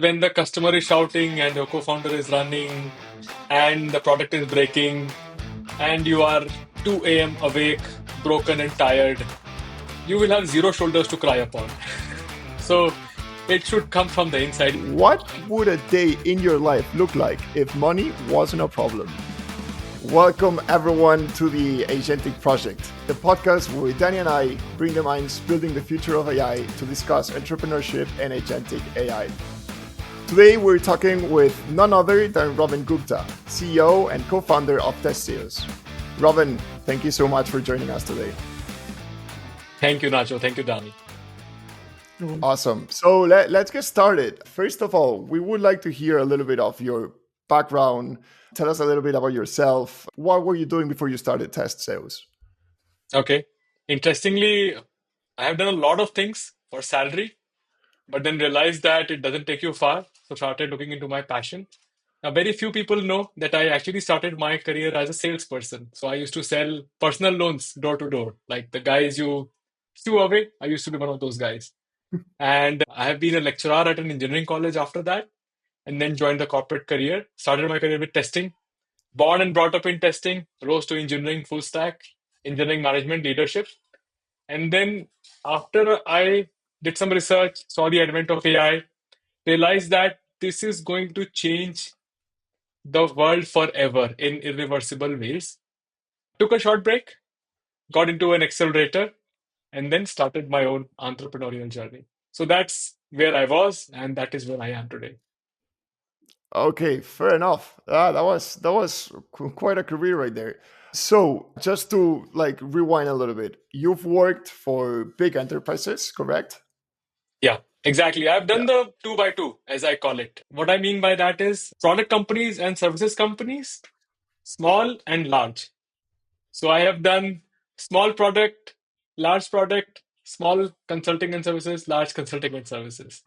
When the customer is shouting and your co-founder is running and the product is breaking and you are 2 a.m. awake, broken and tired, you will have zero shoulders to cry upon. So it should come from the inside. What would a day in your life look like if money wasn't a problem? Welcome everyone to the Agentic Project, the podcast where Dani and I bring the minds building the future of AI to discuss entrepreneurship and agentic AI. Today we're talking with none other than Robin Gupta, CEO and co-founder of TestZeus. Robin, thank you so much for joining us today. Thank you, Nacho. Thank you, Dani. Awesome. So let's get started. First of all, we would like to hear a little bit of your background. Tell us a little bit about yourself. What were you doing before you started TestZeus? Okay. Interestingly, I have done a lot of things for salary, but then realized that it doesn't take you far. So started looking into my passion. Now, very few people know that I actually started my career as a salesperson. So I used to sell personal loans door to door, like the guys you stew away. I used to be one of those guys. And I have been a lecturer at an engineering college after that, and then joined the corporate career. Started my career with testing. Born and brought up in testing, rose to engineering full stack, engineering management, leadership. And then after I did some research, saw the advent of AI, realized that this is going to change the world forever in irreversible ways. Took a short break, got into an accelerator, and then started my own entrepreneurial journey. So that's where I was, and that is where I am today. Okay, fair enough. That was quite a career right there. So just to like rewind a little bit, you've worked for big enterprises, correct? Yeah, exactly. I've Yeah. done the two by two, as I call it. What I mean by that is product companies and services companies, small and large. So I have done small product, small consulting and services, large consulting and services.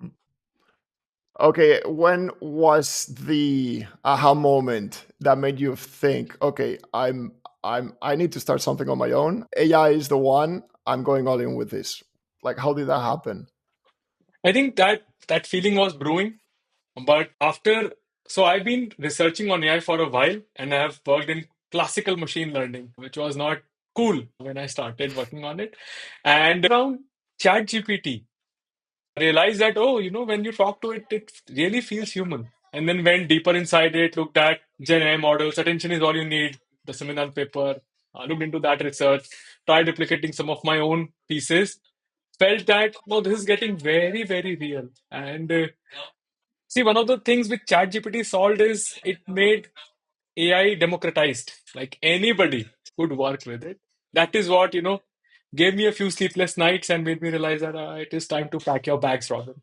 Okay, when was the aha moment that made you think, okay, I need to start something on my own. AI is the one. I'm going all in with this. Like, how did that happen? I think that feeling was brewing, but so I've been researching on AI for a while, and I have worked in classical machine learning, which was not cool when I started working on it. And around ChatGPT, realized that, oh, when you talk to it, it really feels human. And then went deeper inside it, looked at Gen AI models, attention is all you need, the seminal paper, looked into that research, tried replicating some of my own pieces, felt that, no, this is getting very, very real. And see, one of the things which ChatGPT solved is it made AI democratized. Like anybody could work with it. That is what, gave me a few sleepless nights and made me realize that it is time to pack your bags, Robin.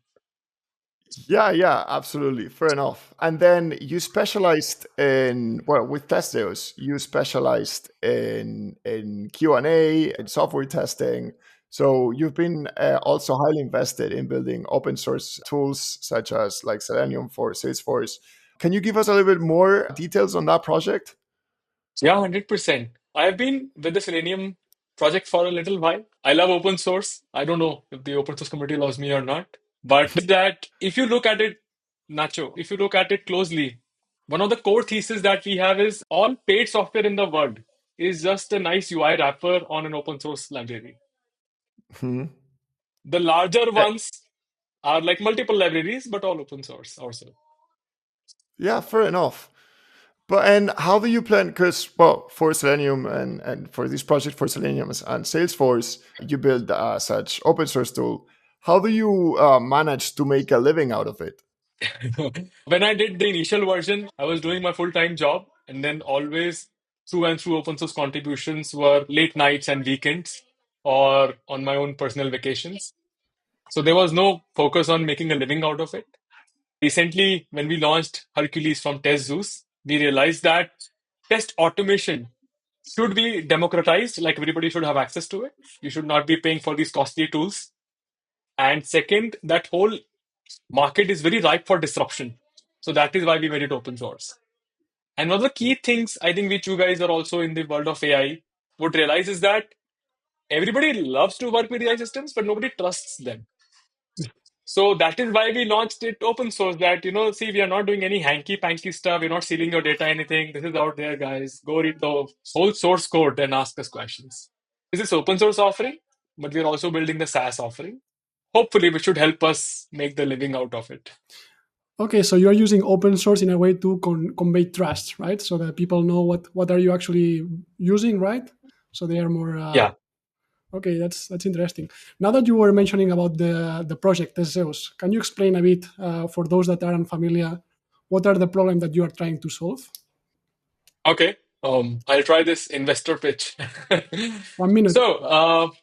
Yeah, yeah, absolutely. Fair enough. And then you specialized in, well, with TestZeus, you specialized in Q&A and software testing. So you've been also highly invested in building open source tools such as like Selenium for Salesforce. Can you give us a little bit more details on that project? Yeah, 100%. I've been with the Selenium project for a little while. I love open source. I don't know if the open source community loves me or not. But that if you look at it, Nacho, if you look at it closely, one of the core theses that we have is all paid software in the world is just a nice UI wrapper on an open source library. Hmm. The larger Eh, ones are like multiple libraries, but all open source also. Yeah, fair enough. But and how do you plan? Because well, for Selenium and for this project for Selenium and Salesforce, you build such open source tool. How do you manage to make a living out of it? When I did the initial version, I was doing my full-time job, and then always through and through open source contributions were late nights and weekends or on my own personal vacations. So there was no focus on making a living out of it. Recently, when we launched Hercules from TestZeus, we realized that test automation should be democratized, like everybody should have access to it. You should not be paying for these costly tools. And second, that whole market is very ripe for disruption. So that is why we made it open source. And one of the key things I think which you guys are also in the world of AI would realize is that everybody loves to work with AI systems, but nobody trusts them. So that is why we launched it open source. That, see, we are not doing any hanky panky stuff. We're not stealing your data, anything. This is out there, guys. Go read the whole source code and ask us questions. This is open source offering, but we're also building the SaaS offering. Hopefully, which should help us make the living out of it. Okay, so you're using open source in a way to convey trust, right? So that people know what are you actually using, right? So they are more. Yeah. Okay, that's interesting. Now that you were mentioning about the project TestZeus, can you explain a bit for those that are unfamiliar, what are the problems that you are trying to solve? Okay. I'll try this investor pitch. 1 minute. So,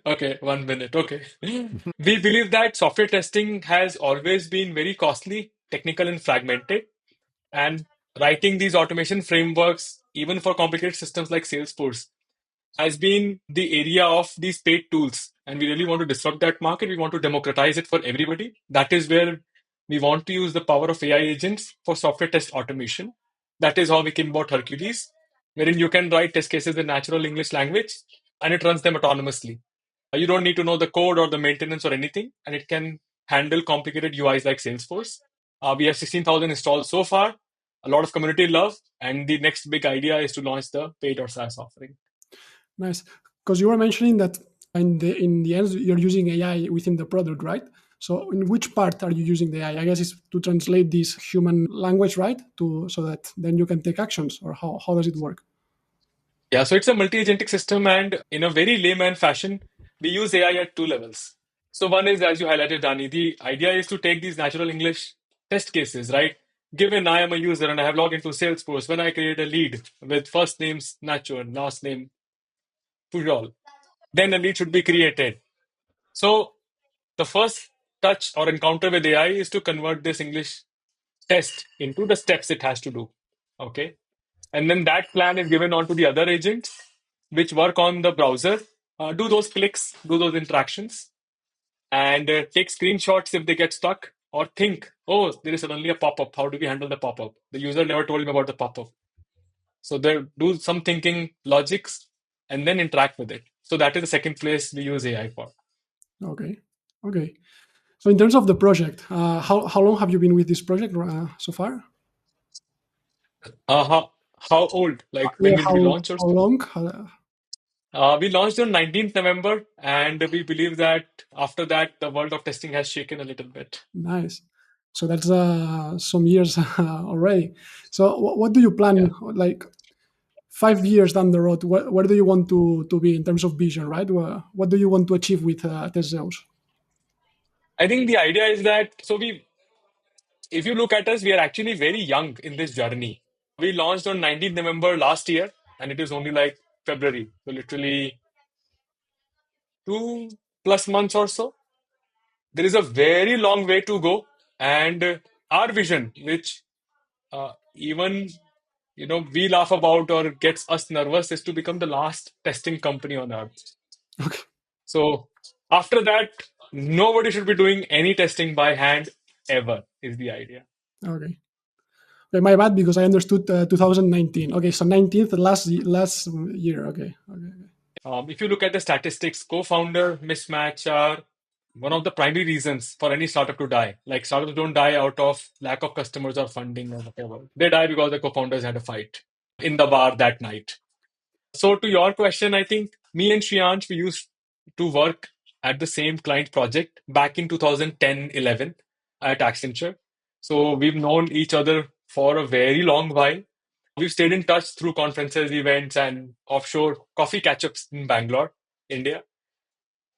okay, 1 minute. Okay. We believe that software testing has always been very costly, technical, and fragmented. And writing these automation frameworks, even for complicated systems like Salesforce, has been the area of these paid tools. And we really want to disrupt that market. We want to democratize it for everybody. That is where we want to use the power of AI agents for software test automation. That is how we came about Hercules, wherein you can write test cases in natural English language and it runs them autonomously. You don't need to know the code or the maintenance or anything, and it can handle complicated UIs like Salesforce. We have 16,000 installed so far, a lot of community love, and the next big idea is to launch the paid or SaaS offering. Nice, because you were mentioning that in the end you're using AI within the product, right? So in which part are you using the AI? I guess it's to translate this human language, right? To so that then you can take actions, or how does it work? Yeah, so it's a multi-agentic system, and in a very layman fashion, we use AI at two levels. So one is, as you highlighted, Dani, the idea is to take these natural English test cases, right? Given I am a user and I have logged into Salesforce, when I create a lead with first names Nacho and last name Pujol, then a lead should be created. So the first touch or encounter with AI is to convert this English test into the steps it has to do. Okay. And then that plan is given on to the other agents, which work on the browser, do those clicks, do those interactions, and take screenshots if they get stuck, or think, oh, there is suddenly a pop up. How do we handle the pop up? The user never told me about the pop up. So they do some thinking logics and then interact with it. So that is the second place we use AI for. Okay, okay. So in terms of the project, how long have you been with this project so far? How old? Like Yeah, when will we launch or how so? long? We launched on 19th November, and we believe that after that, the world of testing has shaken a little bit. Nice. So that's some years already. So what do you Yeah. plan, like 5 years down the road? Where do you want to be in terms of vision, right? What do you want to achieve with TestZeus? I think the idea is that, if you look at us, we are actually very young in this journey. We launched on 19th November last year, and it is only like February. So literally 2+ months or so. There is a very long way to go. And our vision, which even we laugh about or gets us nervous, is to become the last testing company on earth. Okay, So after that, nobody should be doing any testing by hand ever, is the idea. okay. Okay, my bad because I understood 2019. Okay, so 19th last year. Okay, okay. If you look at the statistics, co-founder mismatch are one of the primary reasons for any startup to die. Like, startups don't die out of lack of customers or funding or whatever. They die because the co-founders had a fight in the bar that night. So to your question, I think me and Shriyansh, we used to work at the same client project back in 2010-11 at Accenture. So we've known each other for a very long while. We've stayed in touch through conferences, events, and offshore coffee catch-ups in Bangalore, India.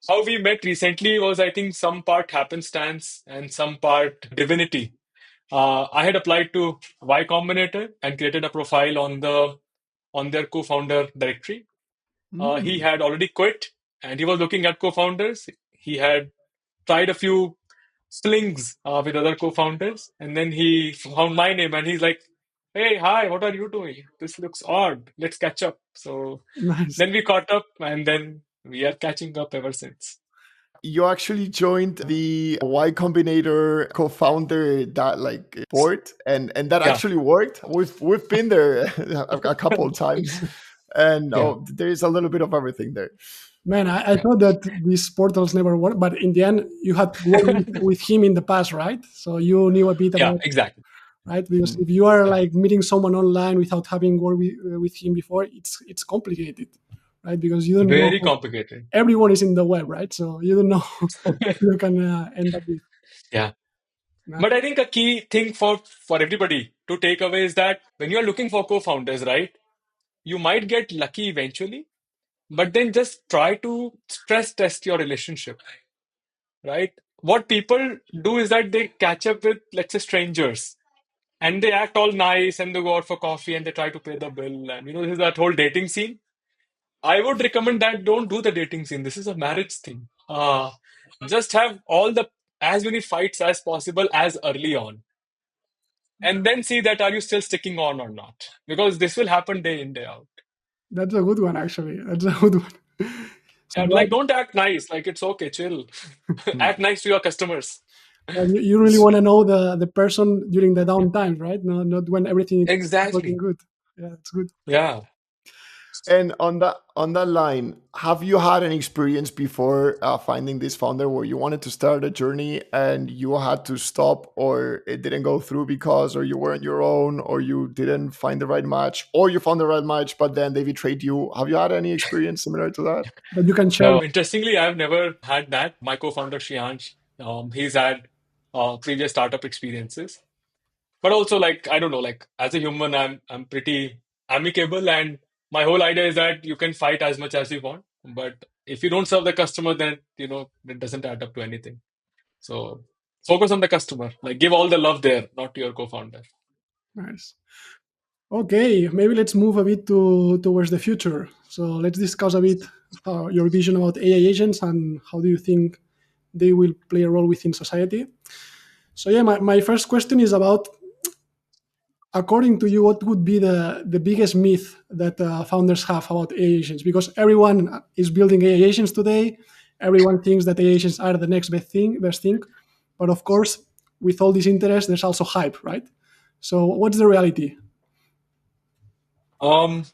How we met recently was, I think, some part happenstance and some part divinity. I had applied to Y Combinator and created a profile on their co-founder directory. He Mm. had already quit and he was looking at co-founders. He had tried a few slings with other co-founders, and then he found my name and he's like, "Hey, hi, what are you doing? This looks odd. Let's catch up." So Nice. then we caught up, and then we are catching up ever since. You actually joined the Y Combinator co-founder that like board, and that Yeah, actually worked. We've been there a couple of times, and yeah. oh, there is a little bit of everything there. Man, I Yeah, thought that these portals never work, but in the end, you had worked with him in the past, right? So you knew a bit yeah, about, exactly. right? Because if you are Yeah, like meeting someone online without having worked with him before, it's complicated, right? Because you don't know very complicated. everyone is in the web, right? So you don't know you can end up with. Yeah. Nah, But I think a key thing for everybody to take away is that when you're looking for co-founders, right, you might get lucky eventually, but then just try to stress test your relationship, right? What people do is that they catch up with, let's say, strangers, and they act all nice and they go out for coffee and they try to pay the bill. And this is that whole dating scene. I would recommend that don't do the dating scene. This is a marriage thing. Just have all the as many fights as possible as early on, and then see that are you still sticking on or not, because this will happen day in day out. that's a good one, actually. That's a good one. So And like, don't act nice. Like, it's okay, chill. Act nice to your customers. you really want to know the person during the downtime, right? No, not when everything is working Exactly. good. Yeah, that's good. Yeah. And on that line, have you had an experience before finding this founder where you wanted to start a journey and you had to stop, or it didn't go through because, or you were on your own, or you didn't find the right match, or you found the right match but then they betrayed you? Have you had any experience similar to that? That you can share. No, interestingly, I've never had that. My co-founder Shiansh, he's had previous startup experiences, but also, like, I don't know, like, as a human, I'm pretty amicable, and my whole idea is that you can fight as much as you want, but if you don't serve the customer, then it doesn't add up to anything. So focus on the customer, like, give all the love there, not to your co-founder. Nice. Okay, maybe let's move a bit towards the future. So let's discuss a bit your vision about AI agents and how do you think they will play a role within society. So yeah, my first question is about, according to you, what would be the biggest myth that founders have about AI agents? Because everyone is building AI agents today. Everyone thinks that AI agents are the next best thing. But of course, with all this interest, there's also hype, right? So what's the reality? Um,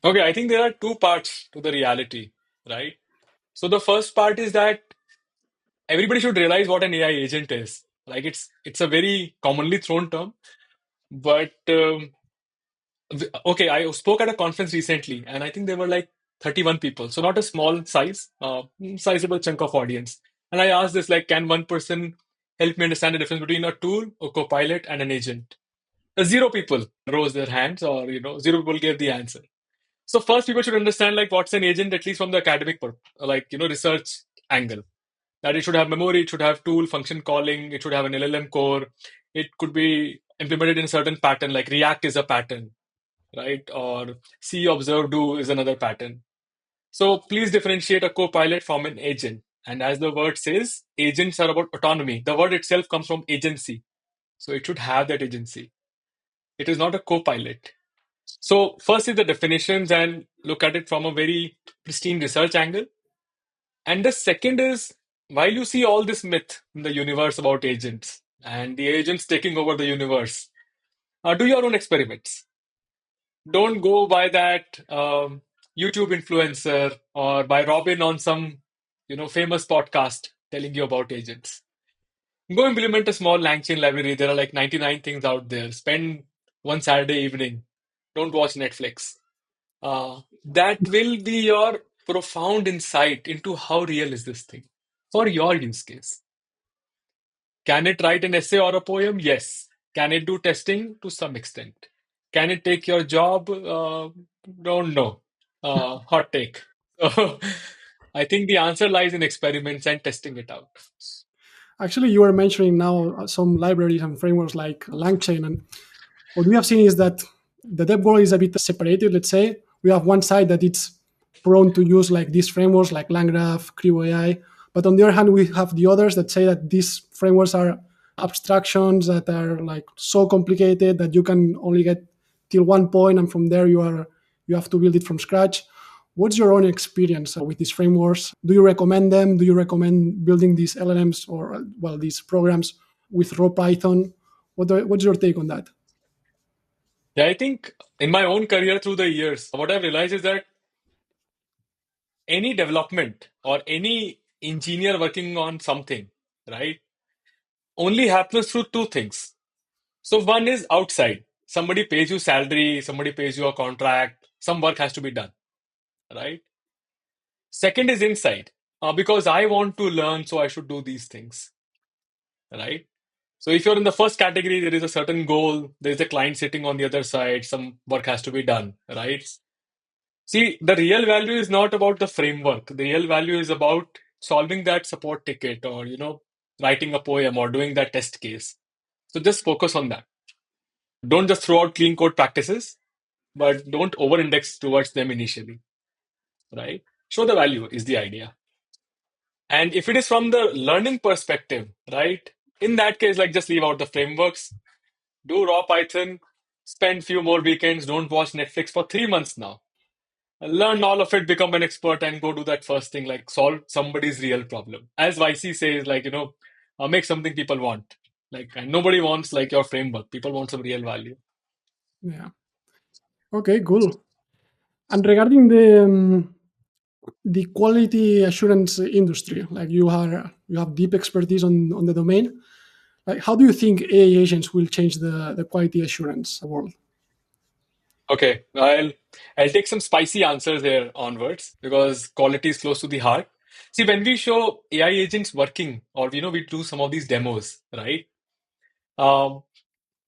okay, I think there are two parts to the reality, right? So the first part is that everybody should realize what an AI agent is. Like, it's a very commonly thrown term, but okay, I spoke at a conference recently, and I think there were like 31 people, so not a small size, sizable chunk of audience. And I asked this, like, can one person help me understand the difference between a tool, a copilot, and an agent? Zero people rose their hands, or zero people gave the answer. So first, people should understand, like, what's an agent, at least from the academic, like, research angle. That it should have memory, it should have tool function calling, it should have an LLM core, it could be implemented in a certain pattern, like React is a pattern, right? Or see, observe, do is another pattern. So please differentiate a co-pilot from an agent. And as the word says, agents are about autonomy. The word itself comes from agency. So it should have that agency. It is not a co-pilot. So first is the definitions and look at it from a very pristine research angle. And the second is, while you see all this myth in the universe about agents and the agents taking over the universe, do your own experiments. Don't go by that YouTube influencer or by Robin on some famous podcast telling you about agents. Go implement a small LangChain library. There are like 99 things out there. Spend one Saturday evening. Don't watch Netflix. That will be your profound insight into how real is this thing for your use case. Can it write an essay or a poem? Yes. Can it do testing? To some extent. Can it take your job? Don't know. Hot take. So, I think the answer lies in experiments and testing it out. Actually, you were mentioning now some libraries and frameworks like LangChain, and what we have seen is that the dev world is a bit separated. Let's say we have one side that it's prone to use like these frameworks like LangGraph, Creo AI, but on the other hand, we have the others that say that these frameworks are abstractions that are like so complicated that you can only get till one point, and from there you have to build it from scratch. What's your own experience with these frameworks? Do you recommend them? Do you recommend building these LLMs or well these programs with raw Python? What's your take on that? Yeah, I think in my own career through the years, what I've realized is that any development or any engineer working on something, right, only happens through two things. So one is outside. Somebody pays you salary, somebody pays you a contract, some work has to be done, right? Second is inside. Because I want to learn, so I should do these things, right? So if you're in the first category, there is a certain goal, there is a client sitting on the other side, some work has to be done, right? See, the real value is not about the framework. The real value is about solving that support ticket or, writing a poem or doing that test case. So just focus on that. Don't just throw out clean code practices, but don't over index towards them initially, right? Show the value is the idea. And if it is from the learning perspective, right? In that case, like just leave out the frameworks, do raw Python, spend few more weekends, don't watch Netflix for 3 months now. Learn all of it, become an expert, and go do that first thing, like solve somebody's real problem. As YC says, like, make something people want. Like, and nobody wants like your framework. People want some real value. Yeah. Okay, cool. And regarding the quality assurance industry, like you have deep expertise on the domain. Like, how do you think AI agents will change the quality assurance world? Okay, I'll take some spicy answers here onwards because quality is close to the heart. See, when we show AI agents working, or we do some of these demos, right? Um,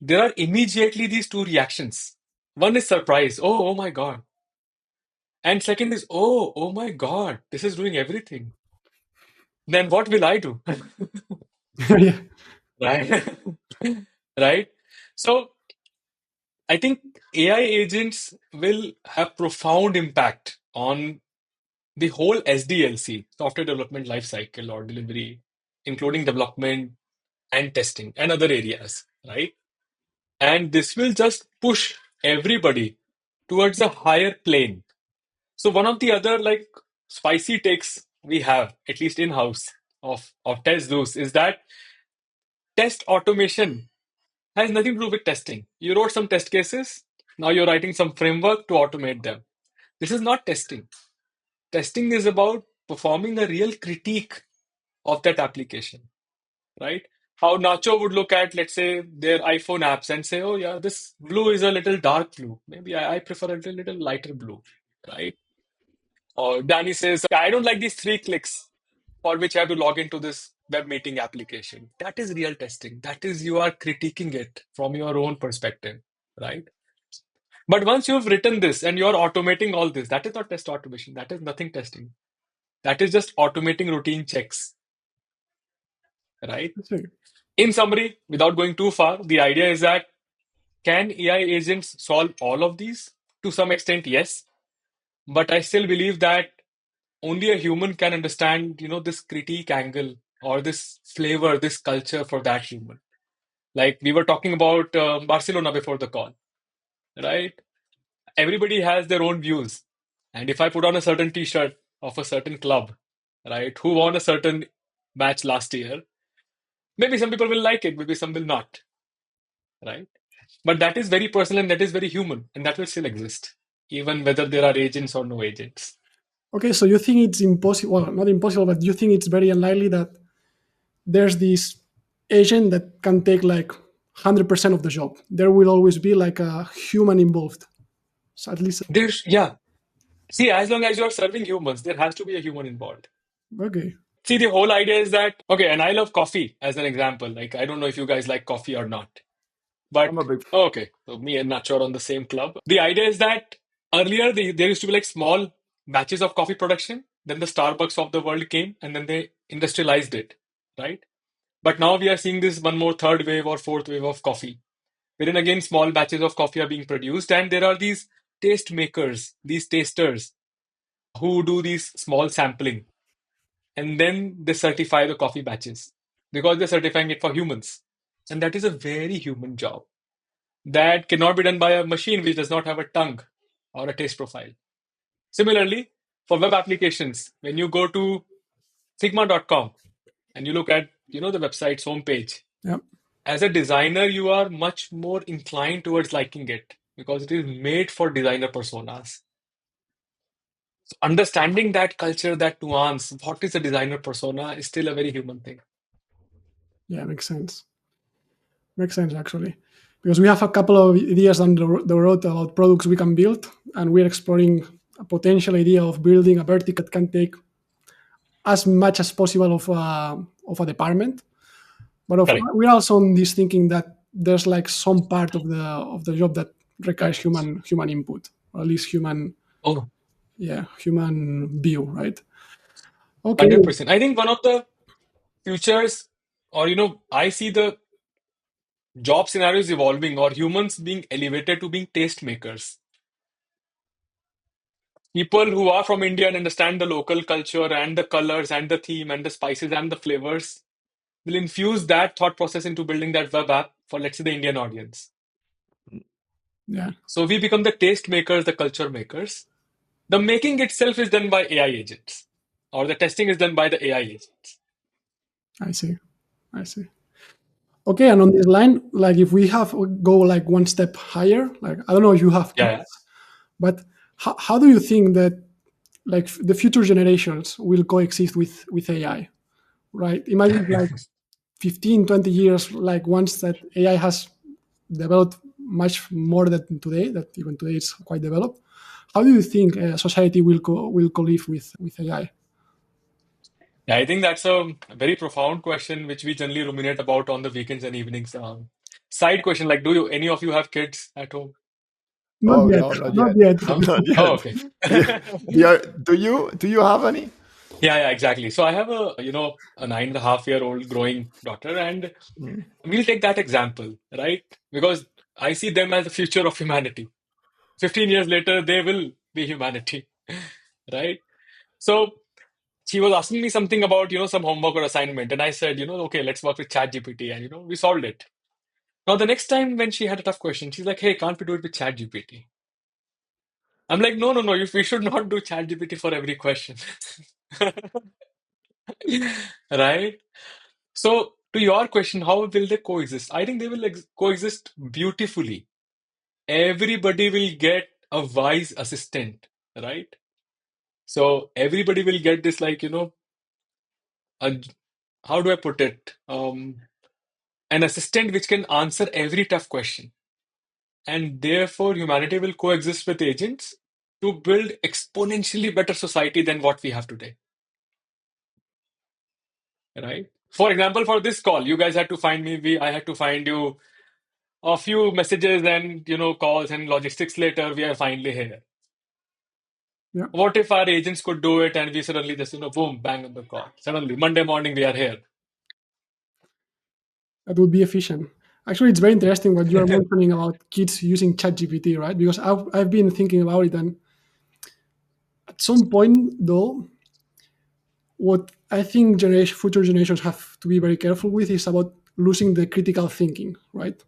there are immediately these two reactions. One is surprise, oh my God, and second is oh my God, this is doing everything. Then what will I do? Yeah. Right? Right? So I think AI agents will have profound impact on the whole SDLC, software development lifecycle or delivery, including development and testing and other areas, right? And this will just push everybody towards a higher plane. So one of the other like spicy takes we have, at least in-house of TestZeus, is that test automation has nothing to do with testing. You wrote some test cases, now you're writing some framework to automate them. This is not testing. Testing is about performing a real critique of that application, right? How Nacho would look at, let's say, their iPhone apps and say, oh, yeah, this blue is a little dark blue. Maybe I prefer a little lighter blue, right? Or Danny says, I don't like these 3 clicks for which I have to log into this web meeting application. That is real testing. That is, you are critiquing it from your own perspective, right? But once you've written this and you're automating all this, that is not test automation. That is nothing testing. That is just automating routine checks, right? That's right. In summary, without going too far, the idea is that can AI agents solve all of these? To some extent, yes. But I still believe that only a human can understand, this critique angle or this flavor, this culture for that human. Like we were talking about Barcelona before the call, right? Everybody has their own views. And if I put on a certain t-shirt of a certain club, right, who won a certain match last year, maybe some people will like it, maybe some will not, right? But that is very personal and that is very human, and that will still exist, even whether there are agents or no agents. Okay, so you think it's impossible? Well, not impossible, but you think it's very unlikely that there's this agent that can take like 100% of the job. There will always be like a human involved. So at least, Yeah. See, as long as you're serving humans, there has to be a human involved. okay. See, the whole idea is that, okay, and I love coffee as an example. Like, I don't know if you guys like coffee or not, I'm but a big okay, so me and Nacho are on the same club. The idea is that earlier there used to be like small batches of coffee production. Then the Starbucks of the world came and then they industrialized it, right? But now we are seeing this one more third wave or fourth wave of coffee, wherein again small batches of coffee are being produced, and there are these taste makers, these tasters who do these small sampling, and then they certify the coffee batches because they're certifying it for humans. And that is a very human job that cannot be done by a machine which does not have a tongue or a taste profile. Similarly, for web applications, when you go to Sigma.com and you look at the website's homepage, Yeah. as a designer, you are much more inclined towards liking it because it is made for designer personas. Understanding that culture, that nuance, what is a designer persona, is still a very human thing. Yeah, makes sense. Makes sense actually, because we have a couple of ideas on the road about products we can build, and we're exploring a potential idea of building a vertical that can take as much as possible of a department. But Correct. we're also on this thinking that there's like some part of the job that requires human input, or at least Oh, human view, right? Okay. 100%. I think one of the futures, or I see the job scenarios evolving, or humans being elevated to being taste makers. People who are from India and understand the local culture and the colors and the theme and the spices and the flavors will infuse that thought process into building that web app for, let's say, the Indian audience. Yeah, So we become the taste makers, the culture makers. The making itself is done by AI agents, or the testing is done by the AI agents. I see. I see. Okay, and on this line, like if we have go like one step higher, like I don't know if you have Yeah, kids, yeah. but how do you think that like the future generations will coexist with AI, right? Imagine like 15, 20 years, like once that AI has developed much more than today, that even today it's quite developed. How do you think society will co-live with AI? Yeah, I think that's a very profound question, which we generally ruminate about on the weekends and evenings. Side question, like, do you any of you have kids at home? Not Oh yet, no, not not yet. yet. No? Not Oh, yet. okay. Yeah, yeah. Do you have any? Yeah, yeah, exactly. So I have a 9.5-year-old growing daughter, and Mm. we'll take that example, right? Because I see them as the future of humanity. 15 years later, they will be humanity, right? So she was asking me something about, some homework or assignment, and I said, okay, let's work with ChatGPT, and we solved it. Now the next time when she had a tough question, she's like, hey, can't we do it with ChatGPT? I'm like, no, no, no, we should not do ChatGPT for every question. Right? So, to your question, how will they coexist? I think they will coexist beautifully. Everybody will get a wise assistant, right? So, everybody will get this, like, a, how do I put it? An assistant which can answer every tough question. And therefore, humanity will coexist with agents to build exponentially better society than what we have today, right? For example, for this call, you guys had to find me, I had to find you. A few messages and calls and logistics later, we are finally here. Yeah, What if our agents could do it and we suddenly just boom, bang on the call? Suddenly, Monday morning, we are here. that would be efficient. Actually, it's very interesting what you are mentioning about kids using ChatGPT, right? Because I've been thinking about it, and at some point, though, what I think future generations have to be very careful with is about losing the critical thinking, right?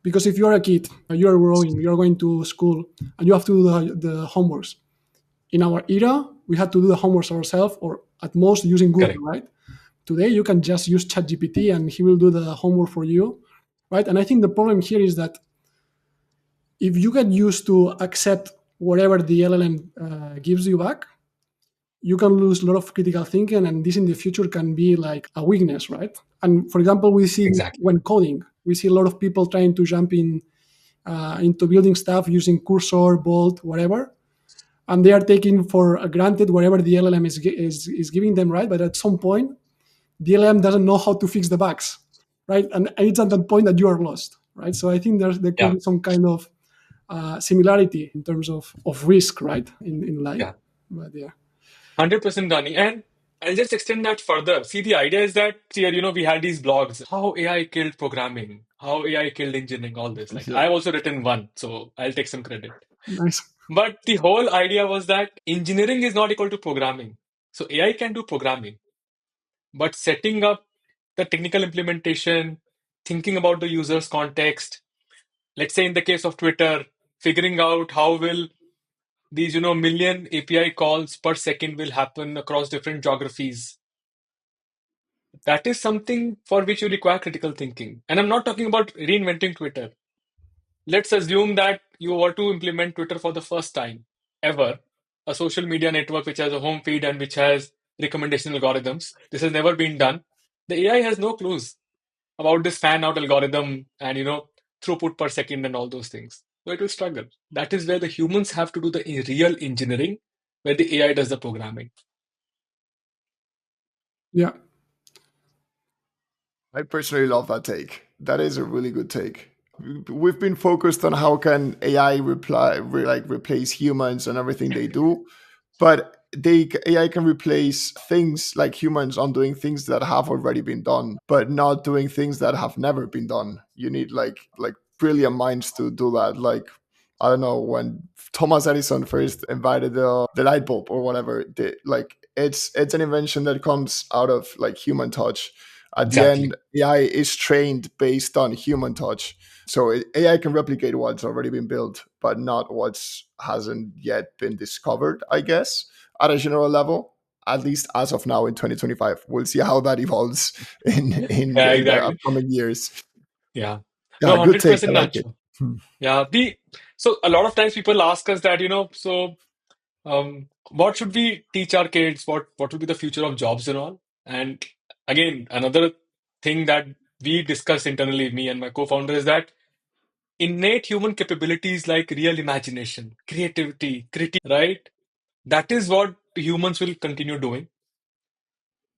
Because if you're a kid, you are growing, you're going to school, and you have to do the homeworks. In our era, we had to do the homeworks ourselves, or at most using Google, Correct. right? Today, you can just use ChatGPT and he will do the homework for you, right? And I think the problem here is that if you get used to accept whatever the LLM gives you back, you can lose a lot of critical thinking, and this in the future can be like a weakness, right? And for example, we see Exactly. when coding, we see a lot of people trying to jump into building stuff using Cursor, Bolt, whatever, and they are taking for granted whatever the LLM is giving them, right? But at some point, the LLM doesn't know how to fix the bugs, right? And it's at that point that you are lost, right? So I think there could Yeah. be some kind of similarity in terms of risk, right, in life. Yeah. But yeah, 100% Dani. And I'll just extend that further. See, the idea is that here, we had these blogs, how AI killed programming, how AI killed engineering, all this. Like, Yeah. I've also written one, so I'll take some credit. nice. But the whole idea was that engineering is not equal to programming. So AI can do programming, but setting up the technical implementation, thinking about the user's context, let's say in the case of Twitter, figuring out how will these, million API calls per second will happen across different geographies. That is something for which you require critical thinking. And I'm not talking about reinventing Twitter. Let's assume that you were to implement Twitter for the first time ever. a social media network which has a home feed and which has recommendation algorithms. This has never been done. The AI has no clues about this fan out algorithm and throughput per second and all those things. So it will struggle. That is where the humans have to do the real engineering, where the AI does the programming. Yeah. I personally love that take. That is a really good take. We've been focused on how can AI replace humans and everything they do, but AI can replace things like humans on doing things that have already been done, but not doing things that have never been done. You need like brilliant minds to do that. Like, I don't know, when Thomas Edison first invented the light bulb or whatever, like it's an invention that comes out of like human touch. At the Exactly. end, AI is trained based on human touch. So AI can replicate what's already been built, but not what's hasn't yet been discovered, I guess, at a general level. At least as of now in 2025, we'll see how that evolves Yeah, in the exactly. upcoming years. Yeah. No, Yeah, good take. I 100% like it. natural. Hmm. Yeah. So a lot of times people ask us that, so what should we teach our kids? What will be the future of jobs and all? And again, another thing that we discuss internally, me and my co-founder, is that innate human capabilities like real imagination, creativity, right? That is what humans will continue doing.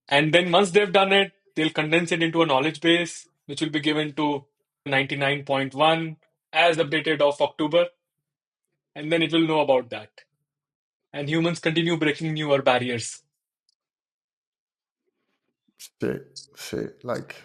And then once they've done it, they'll condense it into a knowledge base, which will be given to 99.1 as updated of October, and then it will know about that. And humans continue breaking newer barriers. Shit, shit. Like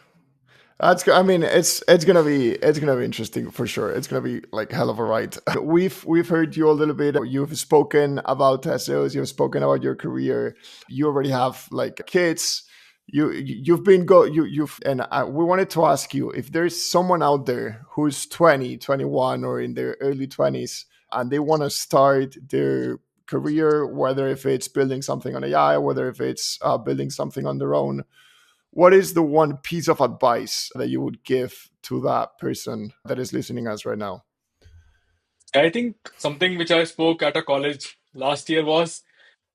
I mean, it's gonna be interesting for sure. It's gonna be like hell of a ride. We've heard you a little bit. You've spoken about TestZeus. You've spoken about your career. You already have like kids. You've been go you've and we wanted to ask you if there's someone out there who's 20, 21, or in their early 20s and they want to start their career, whether if it's building something on AI, whether if it's building something on their own, what is the one piece of advice that you would give to that person that is listening us right now? I think something which I spoke at a college last year was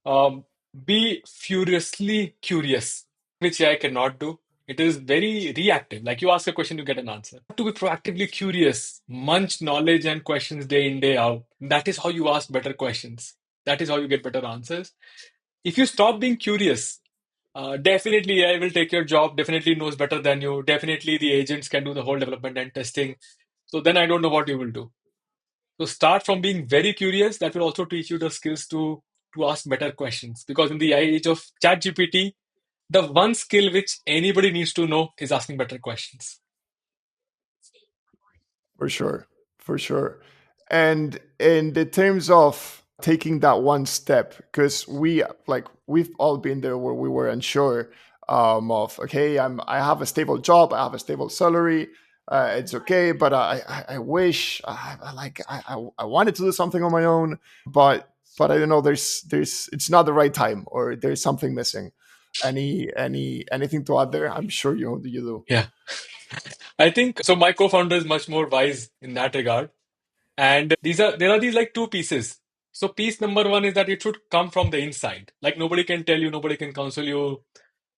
um, be furiously curious. Which I cannot do. It is very reactive. Like you ask a question, you get an answer. To be proactively curious, munch knowledge and questions day in, day out. That is how you ask better questions. That is how you get better answers. If you stop being curious, definitely AI will take your job, definitely knows better than you. Definitely the agents can do the whole development and testing. So then I don't know what you will do. So start from being very curious. That will also teach you the skills to ask better questions. Because in the age of ChatGPT, the one skill which anybody needs to know is asking better questions. For sure, for sure. And in the terms of taking that one step, because we've all been there where we were unsure of okay, I have a stable job, I have a stable salary, it's okay, but I wish I wanted to do something on my own, but I don't know, there's it's not the right time or there's something missing. Anything to add there? I'm sure you do. Yeah. I think so. My co-founder is much more wise in that regard. And there are these like two pieces. So piece number one is that it should come from the inside. Like nobody can tell you, nobody can counsel you.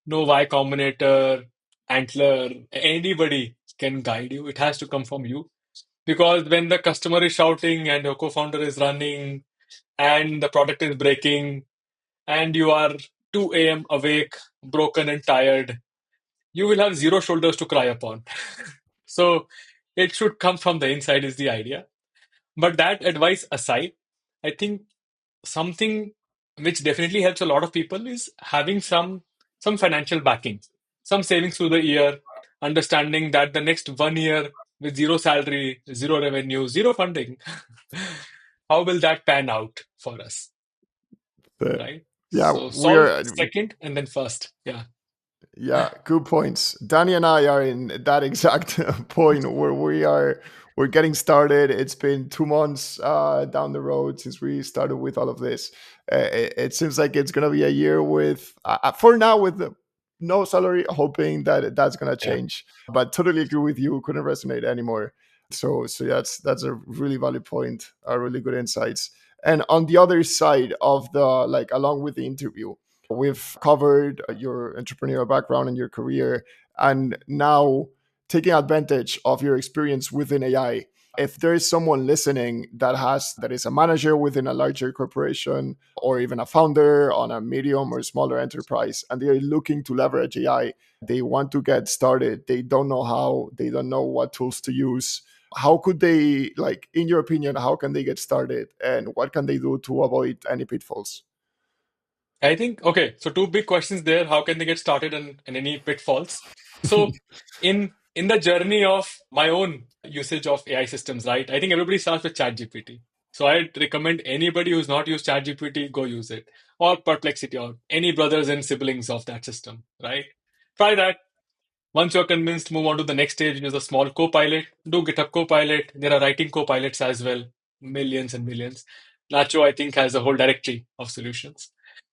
No Y Combinator, Antler, anybody can guide you. It has to come from you. Because when the customer is shouting and your co-founder is running and the product is breaking and you are 2 a.m. awake, broken and tired, you will have zero shoulders to cry upon. So it should come from the inside is the idea. But that advice aside, I think something which definitely helps a lot of people is having some financial backing, some savings through the year, understanding that the next 1 year with zero salary, zero revenue, zero funding, how will that pan out for us, Uh, right? yeah, So we solve are. second and then first. Yeah. Yeah, good points. Danny and I are in that exact point where we're getting started. It's been 2 months down the road since we started with all of this. It seems like it's gonna be a year with for now with no salary, hoping that that's gonna Yeah. change. But totally agree with you. Couldn't resonate anymore. So that's a really valid point. Really good insights. And on the other side of the, like, along with the interview, we've covered your entrepreneurial background and your career, and now taking advantage of your experience within AI. If there is someone listening that is a manager within a larger corporation, or even a founder on a medium or smaller enterprise, and they are looking to leverage AI, they want to get started, they don't know how, they don't know what tools to use, how could they, like, in your opinion, how can they get started, and what can they do to avoid any pitfalls? I think, okay, so two big questions there. How can they get started, and any pitfalls? So in the journey of my own usage of AI systems, right? I think everybody starts with ChatGPT. So I'd recommend anybody who's not used ChatGPT, go use it. Or Perplexity, or any brothers and siblings of that system, right? Try that. Once you're convinced, move on to the next stage, use a small copilot. Do GitHub Copilot. There are writing copilots as well, millions and millions. Nacho, I think, has a whole directory of solutions.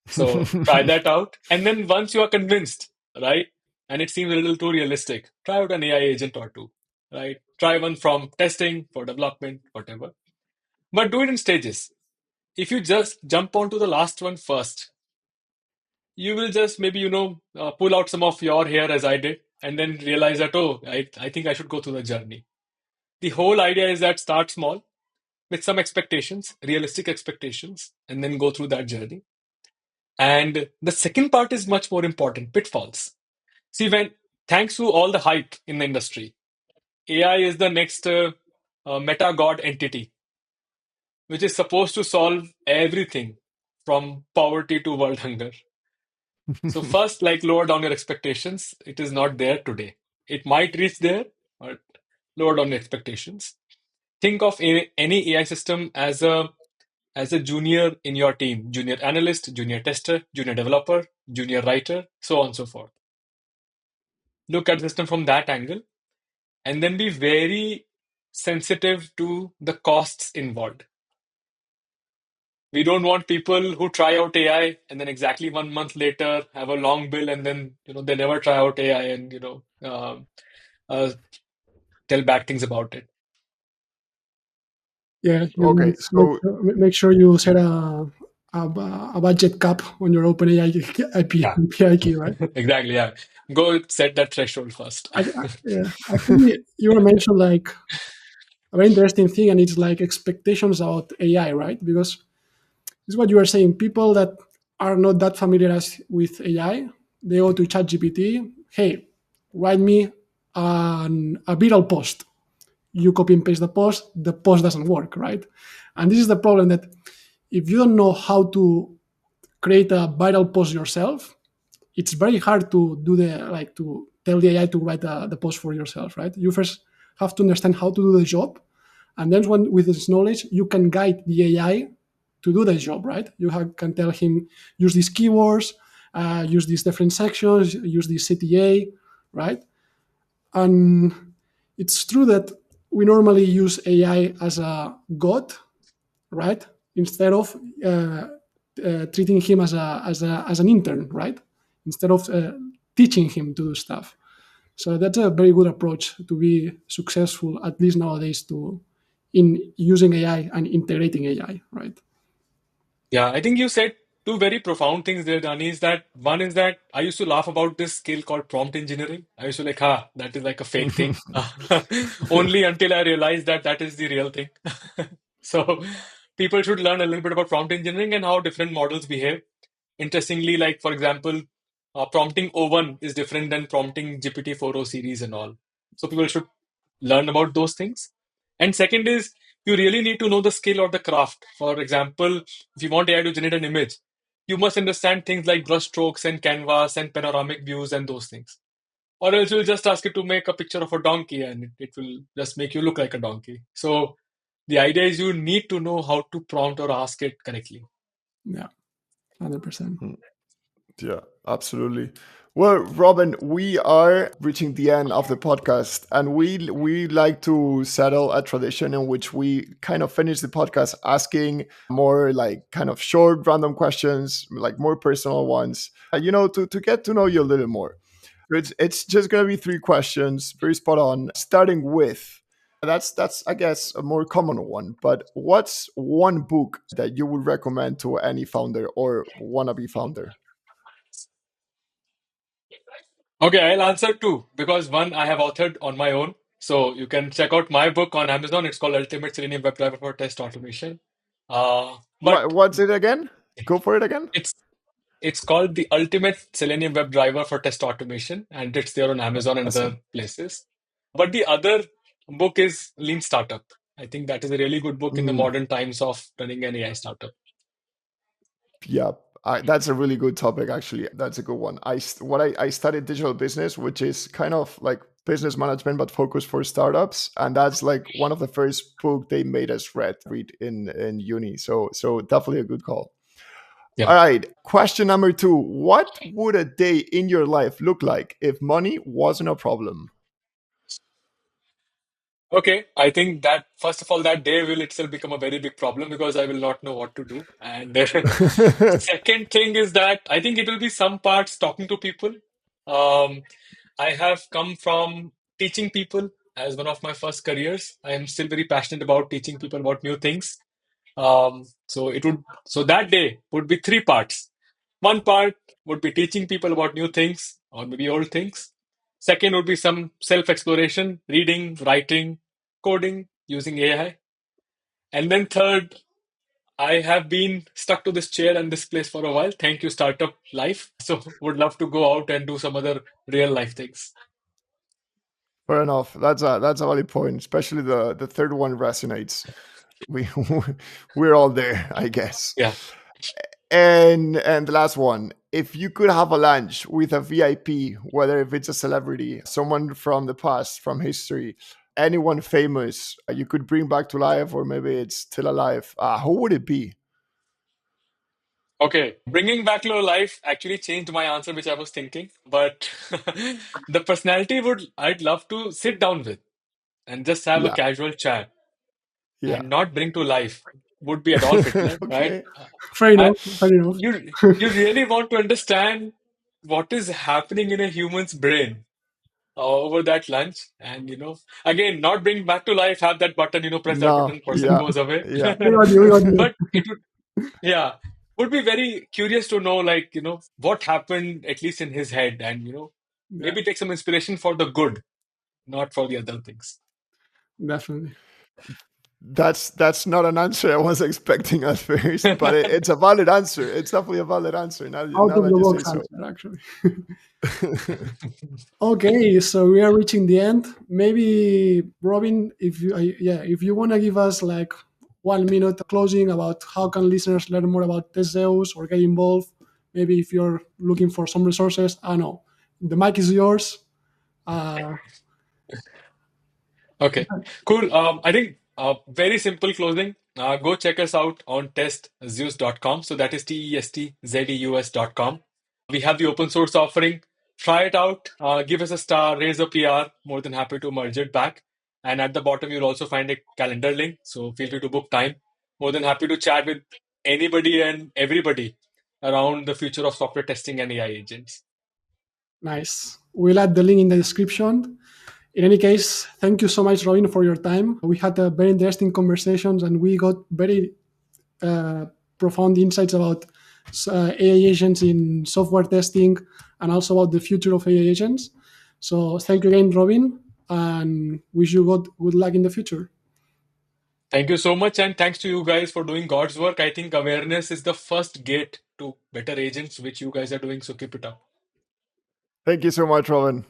So try that out. And then once you are convinced, right, and it seems a little too realistic, try out an AI agent or two, right? Try one from testing for development, whatever. But do it in stages. If you just jump onto the last one first, you will just maybe, pull out some of your hair as I did, and then realize that, oh, I think I should go through the journey. The whole idea is that start small with some expectations, realistic expectations, and then go through that journey. And the second part is much more important, pitfalls. See, thanks to all the hype in the industry, AI is the next meta god entity, which is supposed to solve everything from poverty to world hunger. So, first, like, lower down your expectations. It is not there today. It might reach there, but lower down your expectations. Think of any AI system as a junior in your team, junior analyst, junior tester, junior developer, junior writer, so on and so forth. Look at the system from that angle, and then be very sensitive to the costs involved. We don't want people who try out AI and then exactly 1 month later have a long bill, and then they never try out AI, and uh, tell bad things about it. Yeah, you Okay, guys so make sure you set a budget cap on your OpenAI Yeah, API key, right? exactly. Yeah, go set that threshold first. Yeah, actually, you were mentioned like a very interesting thing, and it's like expectations about AI, right? Because it's what you are saying. People that are not that familiar with AI, they go to ChatGPT. Hey, write me a viral post. You copy and paste the post doesn't work, right? And this is the problem, that if you don't know how to create a viral post yourself, it's very hard to do to tell the AI to write the post for yourself, right? You first have to understand how to do the job, and then with this knowledge, you can guide the AI to do the job, right? Can tell him, use these keywords, use these different sections, use this CTA, right? And it's true that we normally use AI as a god, right? Instead of treating him as an intern, right? Instead of teaching him to do stuff. So that's a very good approach to be successful, at least nowadays, in using AI and integrating AI, right? Yeah, I think you said two very profound things there, Dani. Is that one is that I used to laugh about this skill called prompt engineering. I used to like, that is like a fake thing. Only until I realized that that is the real thing. So people should learn a little bit about prompt engineering and how different models behave. Interestingly, like for example, prompting O1 is different than prompting GPT-4o series and all. So people should learn about those things. And second is, you really need to know the skill or the craft. For example, if you want AI to generate an image, you must understand things like brush strokes and canvas and panoramic views and those things. Or else you'll just ask it to make a picture of a donkey, and it will just make you look like a donkey. So the idea is you need to know how to prompt or ask it correctly. Yeah, 100%. yeah, absolutely. Well, Robin, we are reaching the end of the podcast, and we like to settle a tradition in which we kind of finish the podcast asking more, like, kind of short, random questions, like more personal ones, to get to know you a little more. It's just gonna be three questions, very spot on. Starting with, That's I guess a more common one. But what's one book that you would recommend to any founder or wannabe founder? Okay, I'll answer two because one I have authored on my own. So you can check out my book on Amazon. It's called Ultimate Selenium Web Driver for Test Automation. But What's it again? Go for it again. it's it's called the Ultimate Selenium Web Driver for Test Automation, and it's there on Amazon and other Awesome. places. But the other book is Lean Startup. I think that is a really good book in the Mm, modern times of running an AI startup. yeah, that's a really good topic. Actually, that's a good one. I studied digital business, which is kind of like business management but focused for startups, and that's like one of the first book they made us read in uni. So definitely a good call. Yeah. All right, question number two: what would a day in your life look like if money wasn't a problem? Okay, I think that first of all, that day will itself become a very big problem because I will not know what to do. And second thing is that I think it will be some parts talking to people. Um, I have come from teaching people as one of my first careers. I am still very passionate about teaching people about new things. So that day would be three parts. One part would be teaching people about new things or maybe old things. Second would be some self-exploration, reading, writing, coding using AI. And then third, I have been stuck to this chair and this place for a while. Thank you, startup life. So would love to go out and do some other real life things. Fair enough. That's a valid point. Especially the third one resonates. We we're all there, I guess. Yeah. And the last one, if you could have a lunch with a VIP, whether if it's a celebrity, someone from the past, from history, anyone famous, you could bring back to life, or maybe it's still alive, who would it be? Okay. Bringing back to life actually changed my answer, which I was thinking. But the personality would I'd love to sit down with and just have a Yeah, casual chat yeah. and not bring to life would be Adolf Hitler, right? Okay. Fair I enough. Fair enough. you really want to understand what is happening in a human's brain over that lunch, and again, not bring back to life, have that button, press that No, button, person yeah, goes away. yeah. We got you. We got you. But it would, yeah, would be very curious to know, like, what happened at least in his head, and Yeah, maybe take some inspiration for the good, not for the other things. definitely. That's not an answer I was expecting at first, but it's a valid answer. It's definitely a valid answer Out now of that the you say box so. answer, actually. Okay, so we are reaching the end. Maybe Robin, if you yeah, if you want to give us like 1 minute closing about how can listeners learn more about TestZeus or get involved. Maybe if you're looking for some resources, I know the mic is yours. Uh, Okay, cool. I think very simple closing. Go check us out on testzeus.com. So that is TESTZEUS.com. We have the open source offering. Try it out. Give us a star, raise a PR. More than happy to merge it back. And at the bottom, you'll also find a calendar link. So feel free to book time. More than happy to chat with anybody and everybody around the future of software testing and AI agents. nice. We'll add the link in the description. In any case, thank you so much, Robin, for your time. We had a very interesting conversations, and we got very uh, profound insights about AI agents in software testing and also about the future of AI agents. So thank you again, Robin, and wish you good luck in the future. Thank you so much, and thanks to you guys for doing God's work. I think awareness is the first gate to better agents, which you guys are doing. So keep it up. Thank you so much, Robin.